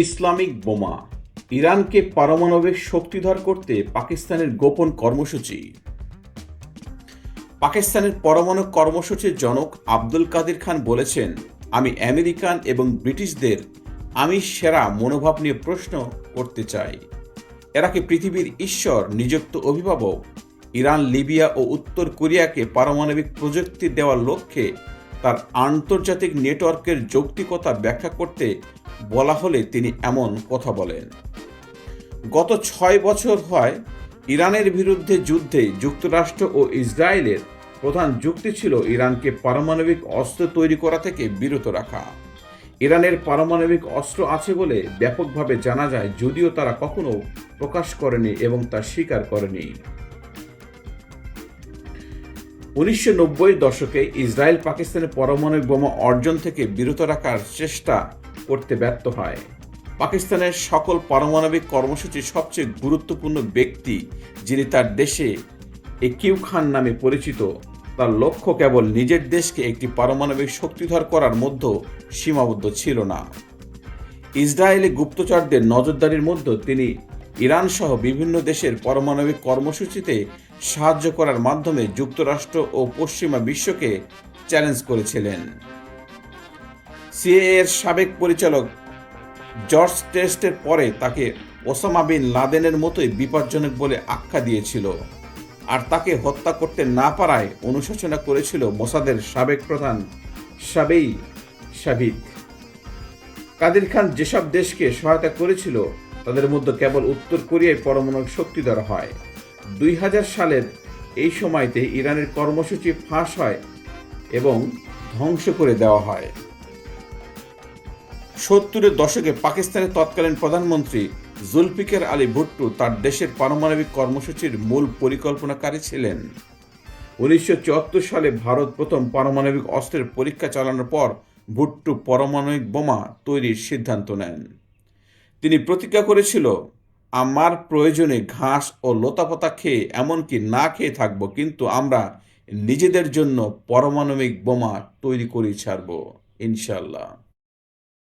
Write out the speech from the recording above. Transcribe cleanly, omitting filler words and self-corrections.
Islamic বোমা, ইরানকে পারমাণবিক শক্তিধর করতে পাকিস্তানের গোপন কর্মসূচি। পাকিস্তানের পরমাণু কর্মসূচির জনক আব্দুল কাদির খান বলেছেন, আমি আমেরিকান এবং ব্রিটিশদের আমি সেরা মনোভাব নিয়ে প্রশ্ন করতে চাই। এরা কি পৃথিবীর ঈশ্বর নিযুক্ত অভিভাবক? ইরান লিবিয়া ও উত্তর কোরিয়াকে পারমাণবিক প্রযুক্তি দেওয়ার লক্ষ্যে তার আন্তর্জাতিক নেটওয়ার্কের যৌক্তিকতা ব্যাখ্যা করতে বলা হলে তিনি এমন কথা বলেন। গত 6 বছর হয় ইরানের বিরুদ্ধে যুদ্ধে যুক্তরাষ্ট্র ও ইসরায়েলের প্রধান যুক্তি ছিল ইরানকে পারমাণবিক অস্ত্র তৈরি করা থেকে বিরত রাখা। ইরানের পারমাণবিক অস্ত্র আছে বলে ব্যাপকভাবে জানা যায়, যদিও তারা কখনো প্রকাশ করেনি এবং তা স্বীকার করেনি। 1990 দশকে ইসরায়েল পাকিস্তানের পারমাণবিক বোমা অর্জন থেকে বিরত রাখার চেষ্টা করতে ব্যর্থ হয়। পাকিস্তানের সকল পারমাণবিক কর্মসূচির সবচেয়ে গুরুত্বপূর্ণ ব্যক্তি, যিনি তার দেশে একিউ খান নামে পরিচিত, তার লক্ষ্য কেবল নিজের দেশকে একটি পারমাণবিক শক্তিধর করার মধ্যে সীমাবদ্ধ ছিল না। ইসরায়েলি গুপ্তচরদের নজরদারির মধ্যে তিনি ইরান সহ বিভিন্ন দেশের পারমাণবিক কর্মসূচিতে সাহায্য করার মাধ্যমে যুক্তরাষ্ট্র ও পশ্চিমা বিশ্বকে চ্যালেঞ্জ করেছিলেন। সিআইএ এর সাবেক পরিচালক জর্জ টেস্টের পরে তাকে ওসামা বিন লাদেনের মতোই বিপজ্জনক বলে আখ্যা দিয়েছিল, আর তাকে হত্যা করতে না পারায় অনুশোচনা করেছিল মোসাদের সাবেক প্রধান শাবিদ। কাদির খান যেসব দেশকে সহায়তা করেছিল তাদের মধ্যে কেবল উত্তর কোরিয়ায় পারমাণবিক শক্তিধর হয়। 2000 সালের এই সময়তে ইরানের কর্মসূচি ফাঁস হয় এবং ধ্বংস করে দেওয়া হয়। 70-এর দশকে পাকিস্তানের তৎকালীন প্রধানমন্ত্রী জুলফিকার আলী ভুট্টো তার দেশের পারমাণবিক কর্মসূচির মূল পরিকল্পনাকারী ছিলেন। 1974 সালে ভারত প্রথম পারমাণবিক অস্ত্রের পরীক্ষা চালানোর পর ভুট্টো পারমাণবিক বোমা তৈরির সিদ্ধান্ত নেন। তিনি প্রতিজ্ঞা করেছিল, আমার প্রয়োজনে ঘাস ও লতাপাতা খেয়ে এমনকি না খেয়ে থাকব, কিন্তু আমরা নিজেদের জন্য পারমাণবিক বোমা তৈরি করে ছাড়ব, ইনশাআল্লাহ।